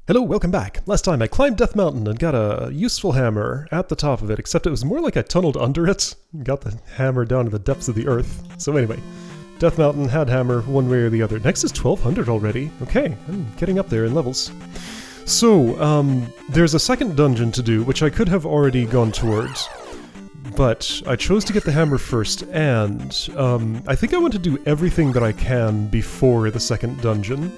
Hello, welcome back. Last time I climbed Death Mountain and got a useful hammer at the top of it, except it was more like I tunneled under it and got the hammer down to the depths of the earth. So anyway, Death Mountain had hammer one way or the other. Next is 1200 already. Okay, I'm getting up there in levels. So, there's a second dungeon to do, which I could have already gone towards. But I chose to get the hammer first, and I think I want to do everything that I can before the second dungeon.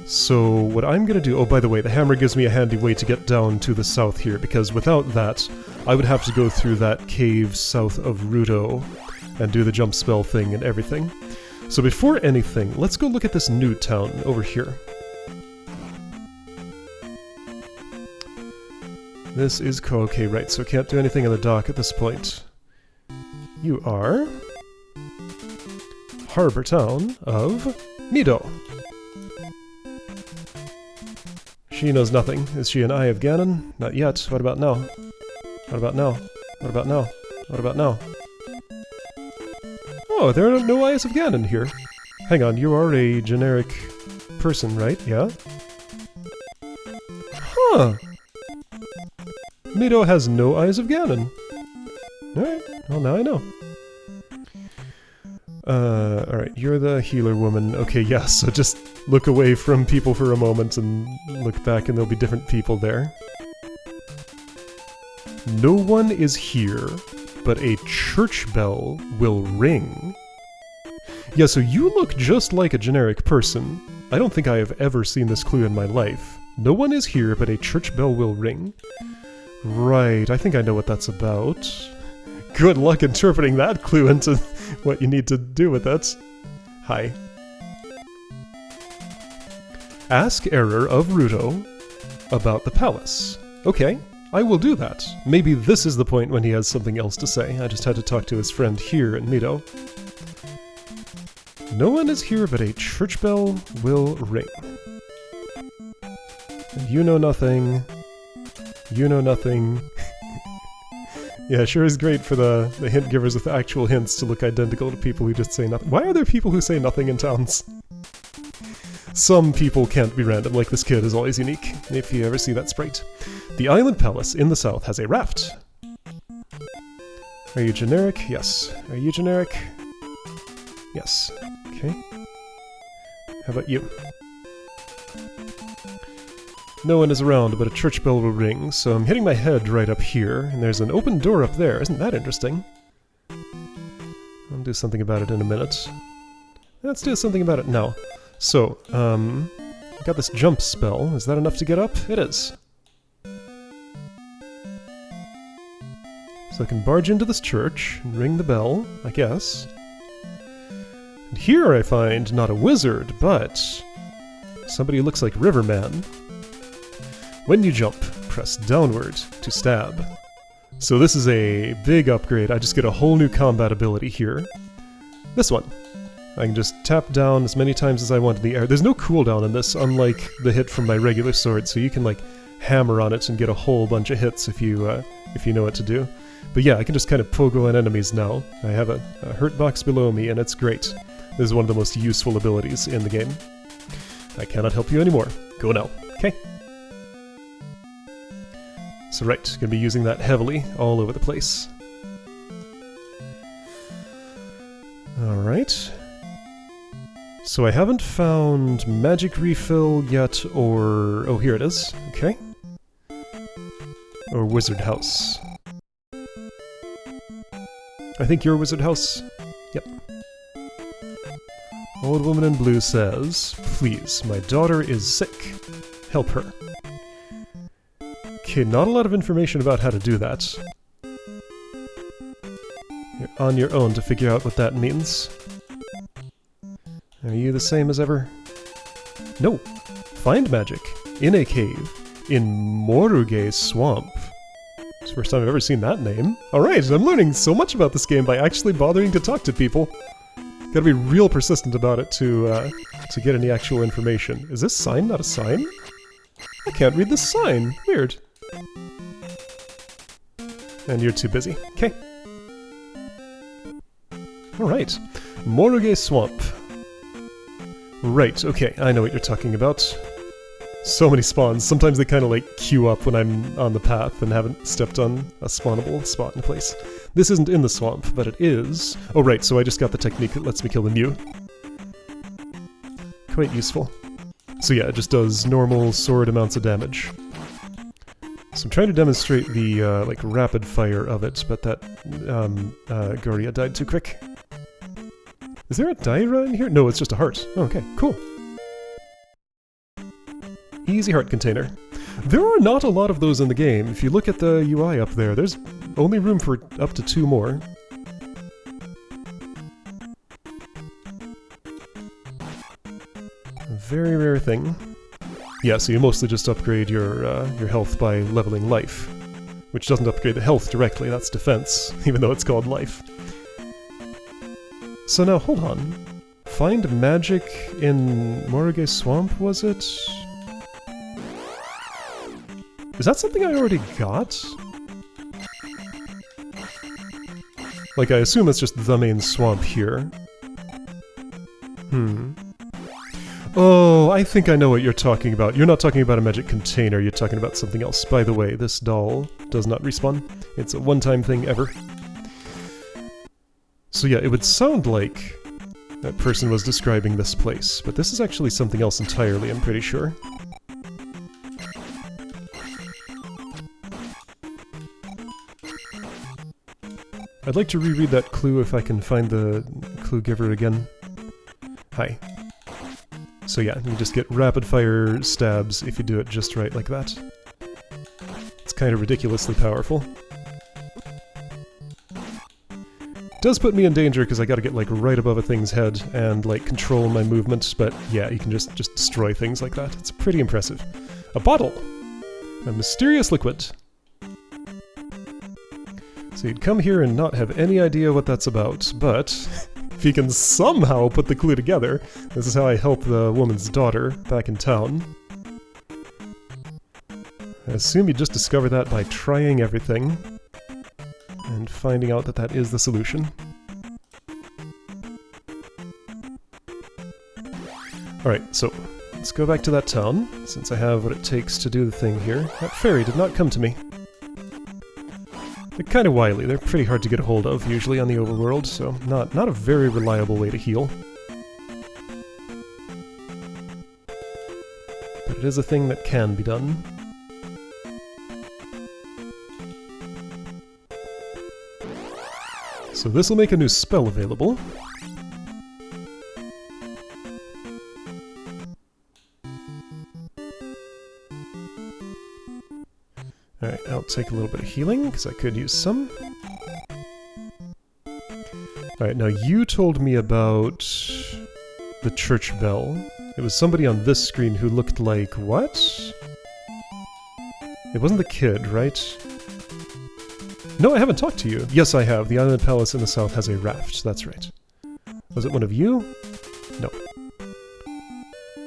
So what I'm going to do... Oh, by the way, the hammer gives me a handy way to get down to the south here, because without that, I would have to go through that cave south of Ruto and do the jump spell thing and everything. So before anything, let's go look at this new town over here. This is... Okay, right, so I can't do anything in the dock at this point. You are... Harbor Town of Mido. She knows nothing. Is she an Eye of Ganon? Not yet. What about now? What about now? What about now? What about now? Oh, there are no Eyes of Ganon here. Hang on, you are a generic person, right? Yeah? Huh! Mido has no Eyes of Ganon. Alright, well now I know. Alright, you're the healer woman. Okay, yeah, so just look away from people for a moment and look back and there'll be different people there. No one is here, but a church bell will ring. Yeah, so you look just like a generic person. I don't think I have ever seen this clue in my life. No one is here, but a church bell will ring. Right, I think I know what that's about. Good luck interpreting that clue into what you need to do with it. Hi. Ask Error of Ruto about the palace. Okay, I will do that. Maybe this is the point when he has something else to say. I just had to talk to his friend here in Mido. No one is here, but a church bell will ring. And you know nothing. You know nothing. Yeah, sure is great for the hint givers with actual hints to look identical to people who just say nothing. Why are there people who say nothing in towns? Some people can't be random, like this kid is always unique, if you ever see that sprite. The Island Palace in the south has a raft. Are you generic? Yes. Are you generic? Yes. Okay. How about you? No one is around, but a church bell will ring, so I'm hitting my head right up here, and there's an open door up there. Isn't that interesting? I'll do something about it in a minute. Let's do something about it now. So, I got this jump spell. Is that enough to get up? It is. So I can barge into this church and ring the bell, I guess. And here I find not a wizard, but somebody who looks like Riverman. When you jump, press downward to stab. So this is a big upgrade. I just get a whole new combat ability here. This one. I can just tap down as many times as I want in the air. There's no cooldown in this, unlike the hit from my regular sword, so you can like hammer on it and get a whole bunch of hits if you know what to do. But yeah, I can just kind of pogo on enemies now. I have a hurt box below me, and it's great. This is one of the most useful abilities in the game. I cannot help you anymore. Go now. Okay. So right, gonna be using that heavily all over the place. Alright. So I haven't found magic refill yet, or... Oh, here it is. Okay. Or wizard house. I think you're wizard house. Yep. Old woman in blue says, "Please, my daughter is sick. Help her." Okay, not a lot of information about how to do that. You're on your own to figure out what that means. Are you the same as ever? No. Find magic. In a cave. In Moruge Swamp. It's the first time I've ever seen that name. Alright, I'm learning so much about this game by actually bothering to talk to people. Gotta be real persistent about it to get any actual information. Is this sign not a sign? I can't read this sign. Weird. And you're too busy. Okay. Alright. Moruge Swamp. Right, okay, I know what you're talking about. So many spawns. Sometimes they kind of like queue up when I'm on the path and haven't stepped on a spawnable spot in place. This isn't in the swamp, but it is. Oh right, so I just got the technique that lets me kill the Mew. Quite useful. So yeah, it just does normal sword amounts of damage. So I'm trying to demonstrate the like rapid fire of it, but that Goria died too quick. Is there a Daira in here? No, it's just a heart. Oh, okay, cool. Easy heart container. There are not a lot of those in the game. If you look at the UI up there, there's only room for up to 2 more. A very rare thing. Yeah, so you mostly just upgrade your health by leveling life, which doesn't upgrade the health directly, that's defense, even though it's called life. So now, hold on. Find magic in Morage Swamp, was it? Is that something I already got? Like, I assume it's just the main swamp here. Oh, I think I know what you're talking about. You're not talking about a magic container, you're talking about something else. By the way, this doll does not respawn. It's a one-time thing ever. So yeah, it would sound like that person was describing this place, but this is actually something else entirely, I'm pretty sure. I'd like to reread that clue if I can find the clue giver again. Hi. So yeah, you just get rapid-fire stabs if you do it just right like that. It's kind of ridiculously powerful. Does put me in danger because I gotta get like right above a thing's head and like control my movement, but yeah, you can just destroy things like that. It's pretty impressive. A bottle! A mysterious liquid. So you'd come here and not have any idea what that's about, but if you can somehow put the clue together, this is how I help the woman's daughter back in town. I assume you just discover that by trying everything and finding out that that is the solution. Alright, so let's go back to that town, since I have what it takes to do the thing here. That fairy did not come to me. They're kind of wily, they're pretty hard to get a hold of usually on the overworld, so not a very reliable way to heal. But it is a thing that can be done. So this will make a new spell available. Alright, I'll take a little bit of healing, because I could use some. Alright, now you told me about the Churchbell. It was somebody on this screen who looked like... what? It wasn't the kid, right? No, I haven't talked to you. Yes, I have. The Island Palace in the south has a raft. That's right. Was it one of you? No.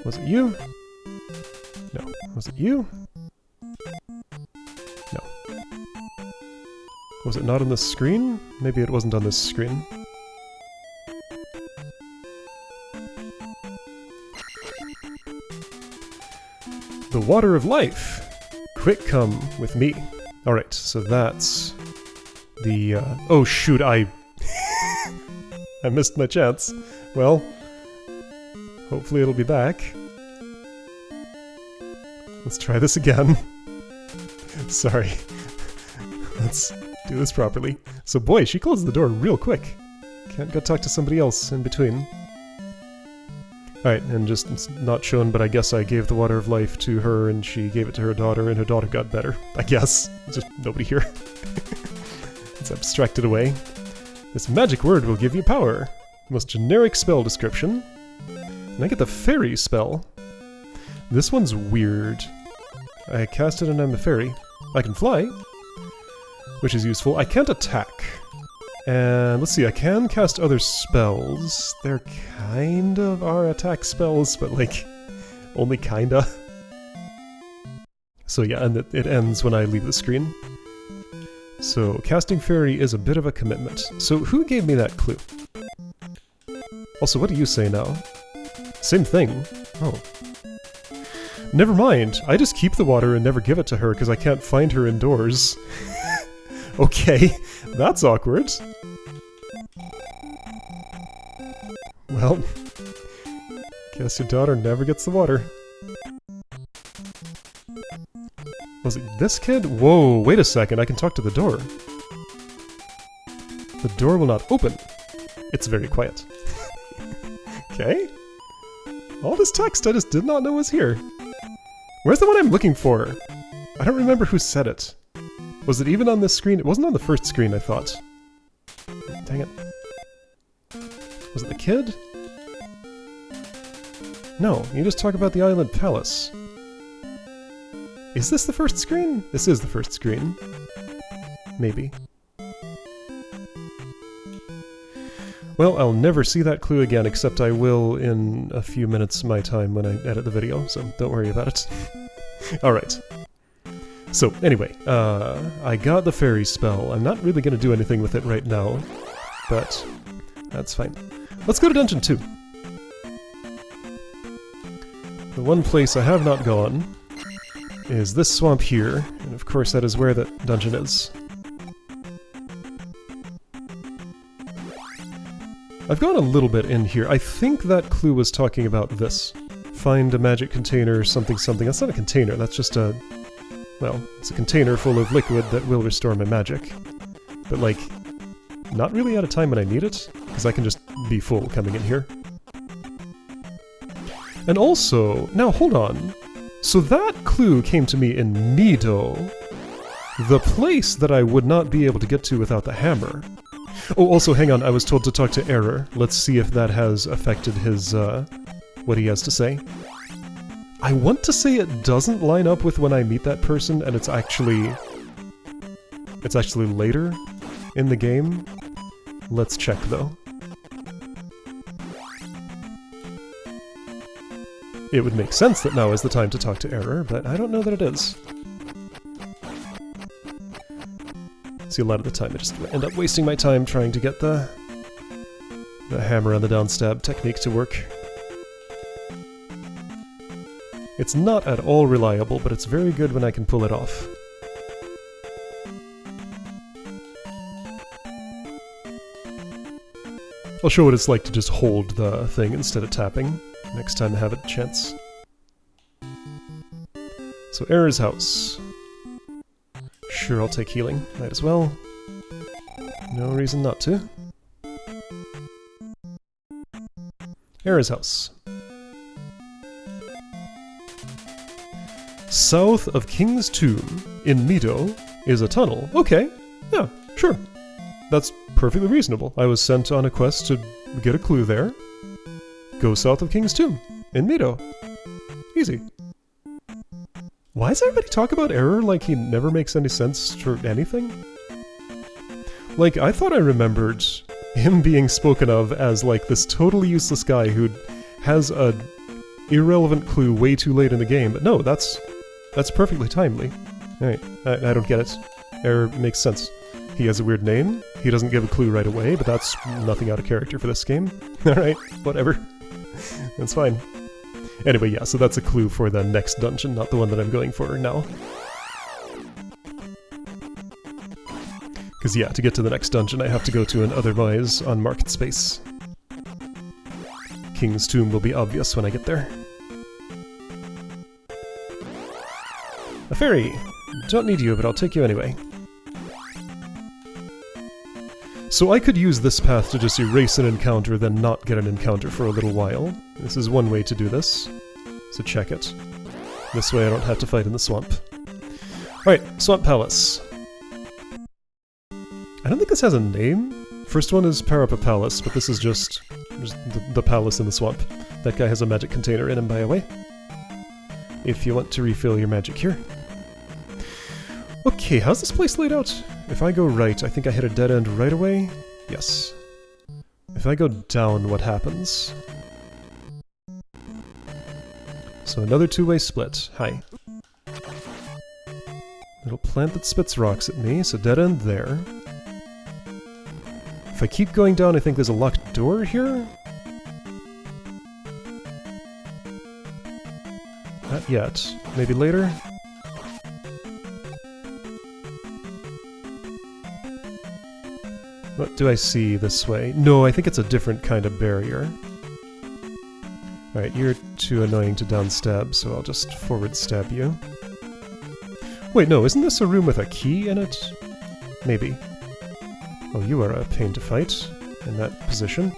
Was it you? No. Was it you? No. Was it not on this screen? Maybe it wasn't on this screen. The Water of Life! Quick, come with me. Alright, so that's... the, oh shoot, I missed my chance. Well, hopefully it'll be back. Let's try this again. Sorry. Let's do this properly. So boy, she closed the door real quick. Can't go talk to somebody else in between. Alright, and just, it's not shown, but I guess I gave the Water of Life to her and she gave it to her daughter and her daughter got better. I guess. There's just nobody here. It's abstracted away. This magic word will give you power. Most generic spell description. And I get the fairy spell. This one's weird. I cast it and I'm a fairy. I can fly, which is useful. I can't attack. And let's see, I can cast other spells. They're kind of are attack spells, but like, only kinda. So yeah, and it ends when I leave the screen. So, casting fairy is a bit of a commitment. So, who gave me that clue? Also, what do you say now? Same thing. Oh. Never mind, I just keep the water and never give it to her because I can't find her indoors. Okay, that's awkward. Well, guess your daughter never gets the water. Was it this kid? Whoa, wait a second, I can talk to the door. The door will not open. It's very quiet. Okay. All this text I just did not know was here. Where's the one I'm looking for? I don't remember who said it. Was it even on this screen? It wasn't on the first screen, I thought. Dang it. Was it the kid? No, you just talk about the Island Palace. Is this the first screen? This is the first screen. Maybe. Well, I'll never see that clue again, except I will in a few minutes my time when I edit the video, so don't worry about it. Alright. So, anyway, I got the fairy spell. I'm not really going to do anything with it right now, but that's fine. Let's go to Dungeon 2. The one place I have not gone is this swamp here, and of course that is where that dungeon is. I've gone a little bit in here. I think that clue was talking about this. Find a magic container, something something. That's not a container, that's just a... well, it's a container full of liquid that will restore my magic. But like, not really at a time when I need it, because I can just be full coming in here. And also, now hold on. So that clue came to me in Mido, the place that I would not be able to get to without the hammer. Oh, also, hang on, I was told to talk to Error. Let's see if that has affected his, what he has to say. I want to say it doesn't line up with when I meet that person, and it's actually later in the game. Let's check, though. It would make sense that now is the time to talk to Error, but I don't know that it is. See, a lot of the time I just end up wasting my time trying to get the hammer and the downstab technique to work. It's not at all reliable, but it's very good when I can pull it off. I'll show what it's like to just hold the thing instead of tapping, next time I have a chance. So, Error's house. Sure, I'll take healing. Might as well. No reason not to. Error's house. South of King's Tomb, in Mido, is a tunnel. Okay, yeah, sure. That's perfectly reasonable. I was sent on a quest to get a clue there. Go south of King's Tomb, in Mido. Easy. Why does everybody talk about Error like he never makes any sense for anything? Like, I thought I remembered him being spoken of as like this totally useless guy who has a irrelevant clue way too late in the game, but no, that's perfectly timely. Alright, I don't get it. Error makes sense. He has a weird name, he doesn't give a clue right away, but that's nothing out of character for this game. Alright, whatever. That's fine. Anyway, yeah, so that's a clue for the next dungeon, not the one that I'm going for now. Because yeah, to get to the next dungeon I have to go to an otherwise unmarked space. King's Tomb will be obvious when I get there. A fairy! Don't need you, but I'll take you anyway. So I could use this path to just erase an encounter, then not get an encounter for a little while. This is one way to do this, so check it. This way I don't have to fight in the swamp. Alright, Swamp Palace. I don't think this has a name. First one is Parapa Palace, but this is just the palace in the swamp. That guy has a magic container in him, by the way. If you want to refill your magic here. Okay, how's this place laid out? If I go right, I think I hit a dead end right away? Yes. If I go down, what happens? So another two-way split. Hi. Little plant that spits rocks at me, so dead end there. If I keep going down, I think there's a locked door here? That Not yet. Maybe later? What do I see this way? No, I think it's a different kind of barrier. Alright, you're too annoying to downstab, so I'll just forward stab you. Wait, no, isn't this a room with a key in it? Maybe. Oh, you are a pain to fight in that position.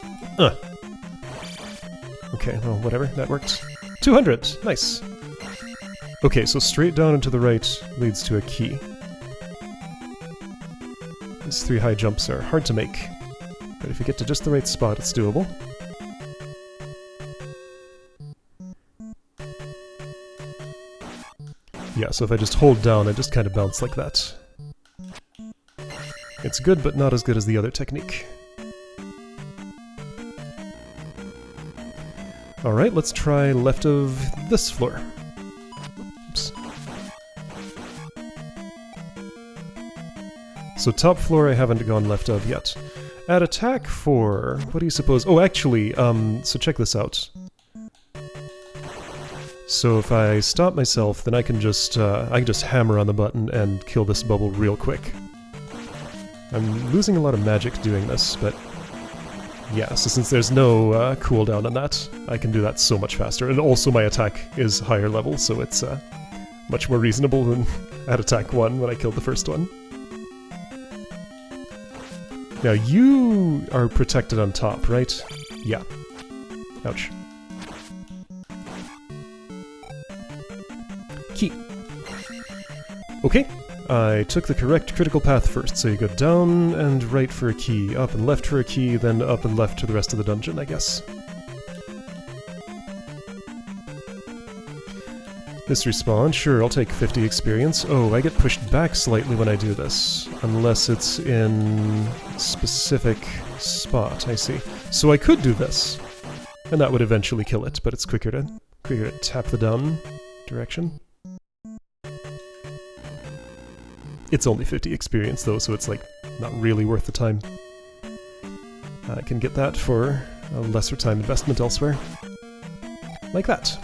Okay, well, whatever, that worked. 200! Nice! Okay, so straight down and to the right leads to a key. These 3 high jumps are hard to make, but if you get to just the right spot, it's doable. Yeah, so if I just hold down, I just kind of bounce like that. It's good, but not as good as the other technique. Alright, let's try left of this floor. Oops. So top floor I haven't gone left of yet. Add attack for... what do you suppose? Oh, actually, so check this out. So if I stop myself, then I can just hammer on the button and kill this bubble real quick. I'm losing a lot of magic doing this, but yeah, so since there's no cooldown on that, I can do that so much faster. And also my attack is higher level, so it's much more reasonable than at attack 1 when I killed the first one. Now you are protected on top, right? Yeah. Ouch. Key. Okay, I took the correct critical path first, so you go down and right for a key, up and left for a key, then up and left to the rest of the dungeon, I guess. This respawn, sure, I'll take 50 experience. Oh, I get pushed back slightly when I do this, unless it's in a specific spot, I see. So I could do this, and that would eventually kill it, but it's quicker to tap the down direction. It's only 50 experience though, so it's like not really worth the time. I can get that for a lesser time investment elsewhere. Like that.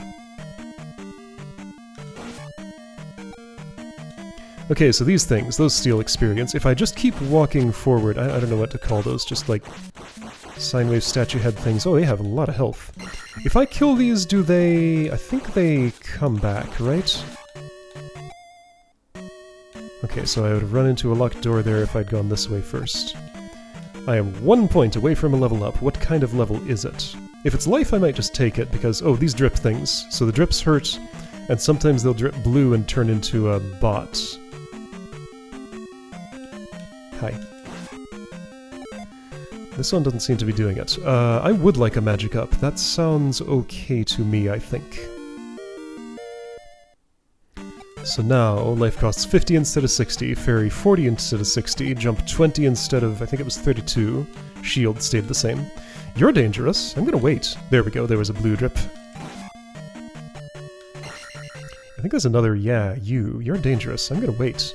Okay, so these things, those steal experience. If I just keep walking forward, I don't know what to call those, just like sine wave statue head things. Oh, they have a lot of health. If I kill these, do they... I think they come back, right? Okay, so I would have run into a locked door there if I'd gone this way first. I am 1 point away from a level up. What kind of level is it? If it's life, I might just take it, because... oh, these drip things. So the drips hurt, and sometimes they'll drip blue and turn into a bot. Hi. This one doesn't seem to be doing it. I would like a magic up. That sounds okay to me, I think. So now, life costs 50 instead of 60, fairy 40 instead of 60, jump 20 instead of, I think it was 32, shield stayed the same. You're dangerous. I'm gonna wait. There we go, there was a blue drip. I think there's another, yeah, you're dangerous. I'm gonna wait.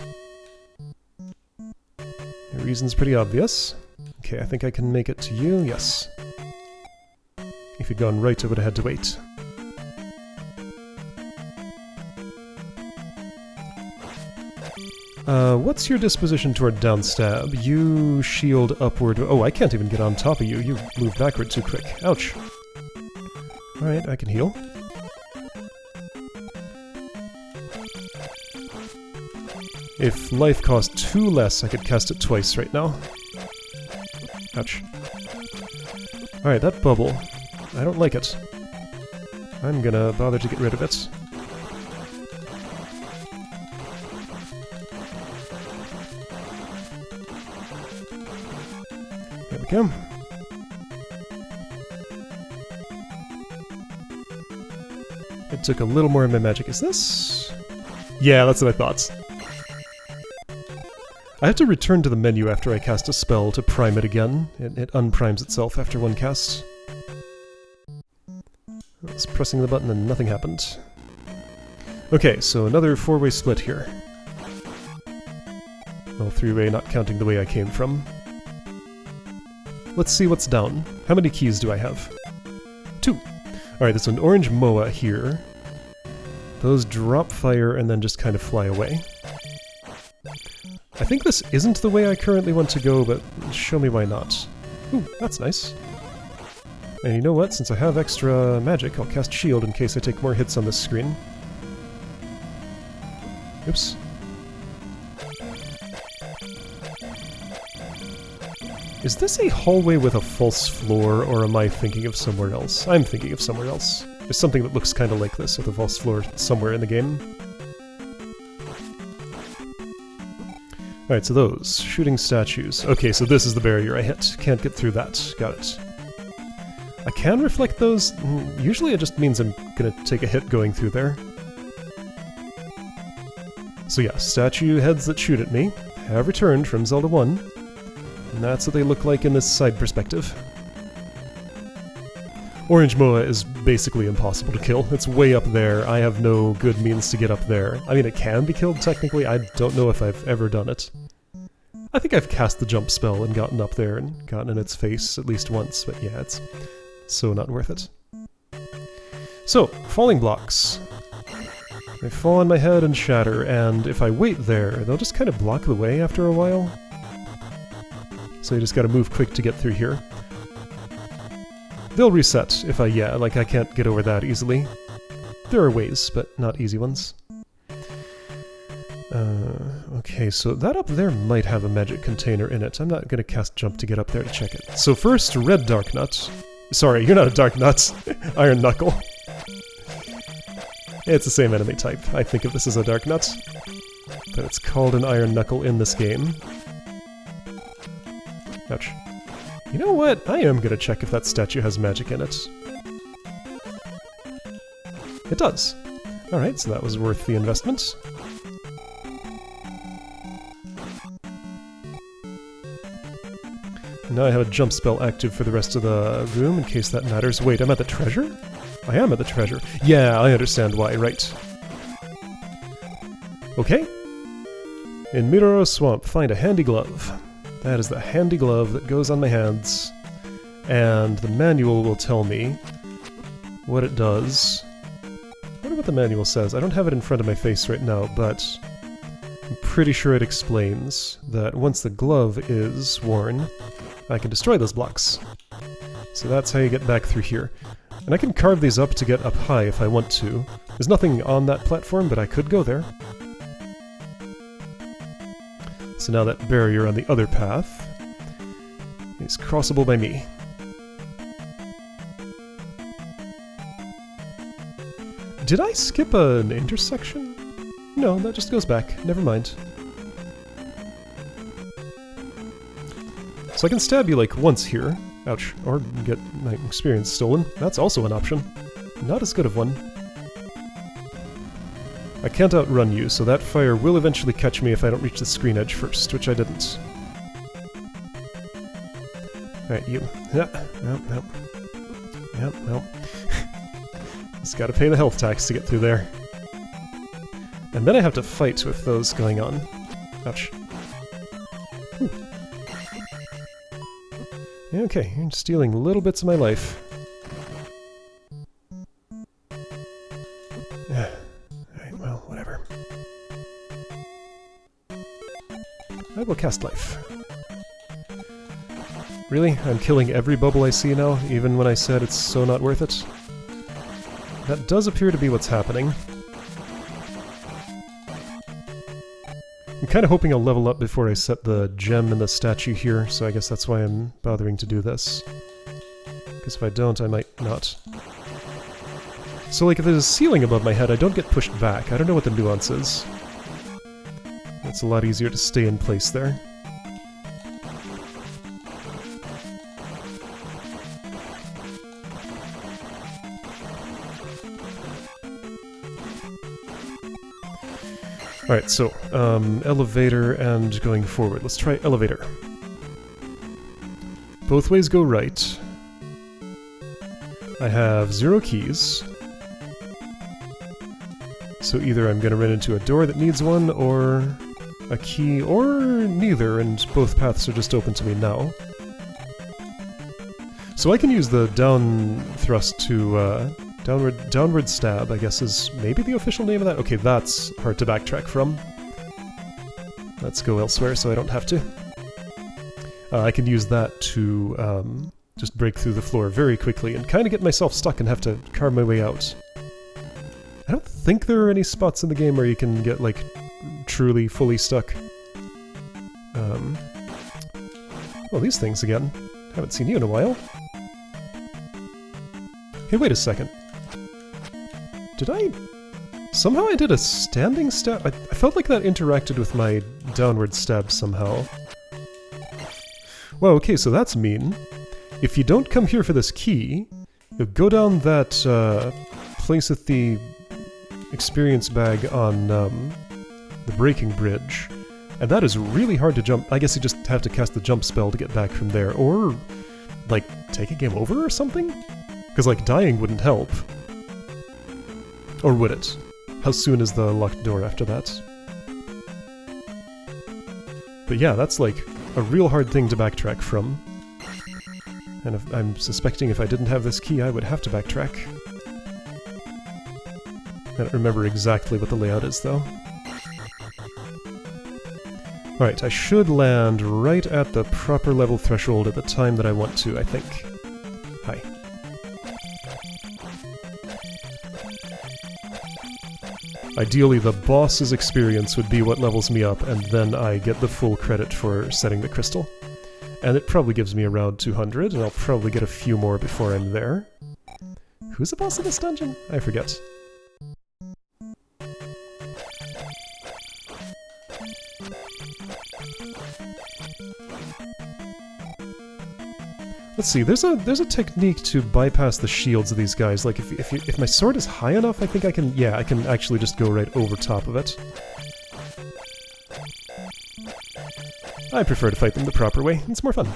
The reason's pretty obvious. Okay, I think I can make it to you, yes. If you'd gone right, I would have had to wait. What's your disposition toward downstab? You shield upward... oh, I can't even get on top of you. You move backward too quick. Ouch. Alright, I can heal. If life cost 2 less, I could cast it twice right now. Ouch. Alright, that bubble. I don't like it. I'm gonna bother to get rid of it. There we go. It took a little more of my magic. Is this? Yeah, that's what I thought. I have to return to the menu after I cast a spell to prime it again. It unprimes itself after one cast. I was pressing the button and nothing happened. Okay, so another 4-way split here. Well, 3-way not counting the way I came from. Let's see what's down. How many keys do I have? 2. Alright, there's an orange moa here. Those drop fire and then just kind of fly away. I think this isn't the way I currently want to go, but show me why not. Ooh, that's nice. And you know what? Since I have extra magic, I'll cast Shield in case I take more hits on this screen. Oops. Is this a hallway with a false floor, or am I thinking of somewhere else? I'm thinking of somewhere else. There's something that looks kind of like this with a false floor somewhere in the game. Alright, so those. Shooting statues. Okay, so this is the barrier I hit. Can't get through that. Got it. I can reflect those. Usually it just means I'm gonna take a hit going through there. So yeah, statue heads that shoot at me have returned from Zelda 1. And that's what they look like in this side perspective. Orange Moa is basically impossible to kill. It's way up there. I have no good means to get up there. I mean, it can be killed technically. I don't know if I've ever done it. I think I've cast the jump spell and gotten up there and gotten in its face at least once, but yeah, it's so not worth it. So, falling blocks. They fall on my head and shatter, and if I wait there, they'll just kind of block the way after a while. So you just gotta move quick to get through here. They'll reset if I can't get over that easily. There are ways, but not easy ones. Okay, so that up there might have a magic container in it. I'm not gonna cast jump to get up there to check it. So first, red dark nut. Sorry, you're not a dark nut. Iron knuckle. It's the same enemy type. I think of this as a dark nut, but it's called an iron knuckle in this game. Ouch. You know what? I am gonna check if that statue has magic in it. It does. Alright, so that was worth the investment. Now I have a jump spell active for the rest of the room in case that matters. Wait, I'm at the treasure? I am at the treasure. Yeah, I understand why, right. Okay. In Miroro Swamp, find a handy glove. That is the handy glove that goes on my hands, and the manual will tell me what it does. I wonder what the manual says. I don't have it in front of my face right now, but I'm pretty sure it explains that once the glove is worn, I can destroy those blocks. So that's how you get back through here. And I can carve these up to get up high if I want to. There's nothing on that platform, but I could go there. So now that barrier on the other path is crossable by me. Did I skip an intersection? No, that just goes back. Never mind. So I can stab you like once here. Ouch. Or get my experience stolen. That's also an option. Not as good of one. I can't outrun you, so that fire will eventually catch me if I don't reach the screen edge first, which I didn't. Alright, you. Yeah, no. Yep, no. Just gotta pay the health tax to get through there. And then I have to fight with those going on. Ouch. Ooh. Okay, you're stealing little bits of my life. Alright, well, whatever. I will cast life. Really? I'm killing every bubble I see now, even when I said it's so not worth it? That does appear to be what's happening. I'm kind of hoping I'll level up before I set the gem in the statue here, so I guess that's why I'm bothering to do this. Because if I don't, I might not. So like if there's a ceiling above my head, I don't get pushed back. I don't know what the nuance is. It's a lot easier to stay in place there. Alright, so, elevator and going forward. Let's try elevator. Both ways go right. I have 0 keys. So either I'm gonna run into a door that needs one, or a key, or neither, and both paths are just open to me now. So I can use the down thrust to Downward stab, I guess, is maybe the official name of that? Okay, that's hard to backtrack from. Let's go elsewhere so I don't have to. I can use that to just break through the floor very quickly and kind of get myself stuck and have to carve my way out. I don't think there are any spots in the game where you can get, like, truly fully stuck. Well, these things again. Haven't seen you in a while. Hey, wait a second. Somehow I did a standing stab? I felt like that interacted with my downward stab somehow. Well, okay, so that's mean. If you don't come here for this key, you'll go down that place with the experience bag on the breaking bridge, and that is really hard to jump. I guess you just have to cast the jump spell to get back from there, or, like, take a game over or something? Because, like, dying wouldn't help. Or would it? How soon is the locked door after that? But yeah, that's, like, a real hard thing to backtrack from. And I'm suspecting if I didn't have this key, I would have to backtrack. I don't remember exactly what the layout is, though. Alright, I should land right at the proper level threshold at the time that I want to, I think. Hi. Ideally, the boss's experience would be what levels me up, and then I get the full credit for setting the crystal. And it probably gives me around 200, and I'll probably get a few more before I'm there. Who's the boss of this dungeon? I forget. Let's see, there's a technique to bypass the shields of these guys. Like, if my sword is high enough, I think I can... Yeah, I can actually just go right over top of it. I prefer to fight them the proper way. It's more fun.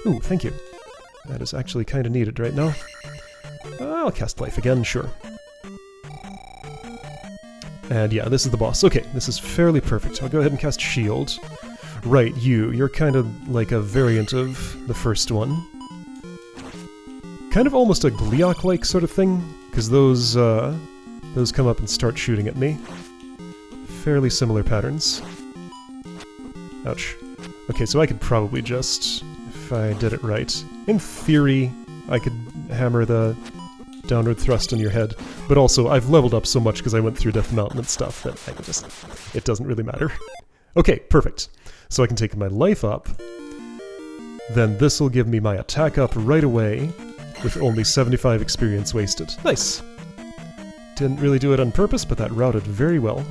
Ooh, thank you. That is actually kind of needed right now. I'll cast life again, sure. And yeah, this is the boss. Okay, this is fairly perfect. I'll go ahead and cast shield. Right, you're kind of like a variant of the first one. Kind of almost a Gleeok-like sort of thing, because those come up and start shooting at me. Fairly similar patterns. Ouch. Okay, so I could probably just, if I did it right, in theory, I could hammer the downward thrust on your head, but also I've leveled up so much because I went through Death Mountain and stuff that I can just, it doesn't really matter. Okay, perfect. So I can take my life up, then this will give me my attack up right away, with only 75 experience wasted. Nice! Didn't really do it on purpose, but that routed very well.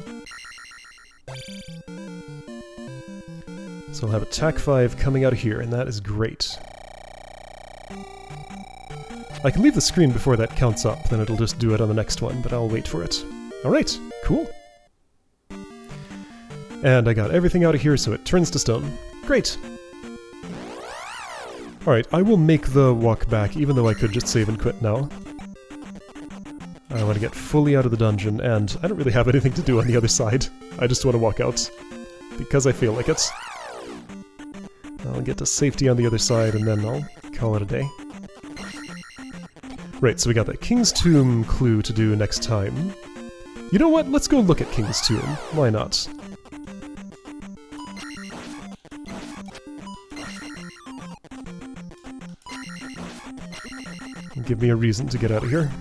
So I'll have attack 5 coming out of here, and that is great. I can leave the screen before that counts up, then it'll just do it on the next one, but I'll wait for it. Alright, cool. And I got everything out of here, so it turns to stone. Great! Alright, I will make the walk back, even though I could just save and quit now. I want to get fully out of the dungeon, and I don't really have anything to do on the other side. I just want to walk out. Because I feel like it. I'll get to safety on the other side, and then I'll call it a day. Right, so we got that King's Tomb clue to do next time. You know what? Let's go look at King's Tomb. Why not? Give me a reason to get out of here.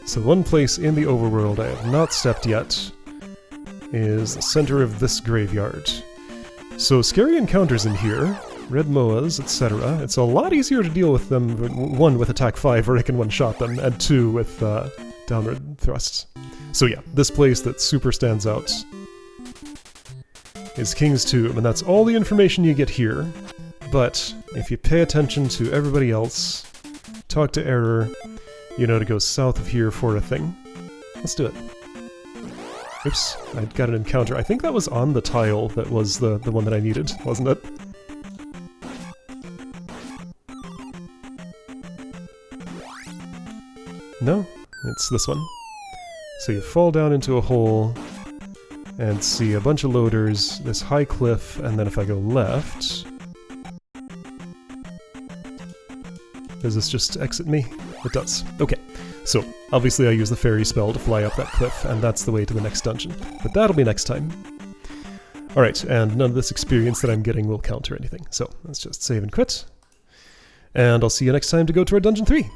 So one place in the overworld I have not stepped yet is the center of this graveyard. So scary encounters in here, red moas, etc. It's a lot easier to deal with them, one, with attack 5 where I can one-shot them, and 2, with downward thrusts. So yeah, this place that super stands out is King's Tomb, and that's all the information you get here. But if you pay attention to everybody else, talk to Error, you know to go south of here for a thing. Let's do it. Oops, I got an encounter. I think that was on the tile that was the one that I needed, wasn't it? No, it's this one. So you fall down into a hole, and see a bunch of loaders, this high cliff, and then if I go left... Does this just exit me? It does. Okay. So, obviously I use the fairy spell to fly up that cliff, and that's the way to the next dungeon. But that'll be next time. Alright, and none of this experience that I'm getting will count or anything. So, let's just save and quit. And I'll see you next time to go to our Dungeon 3.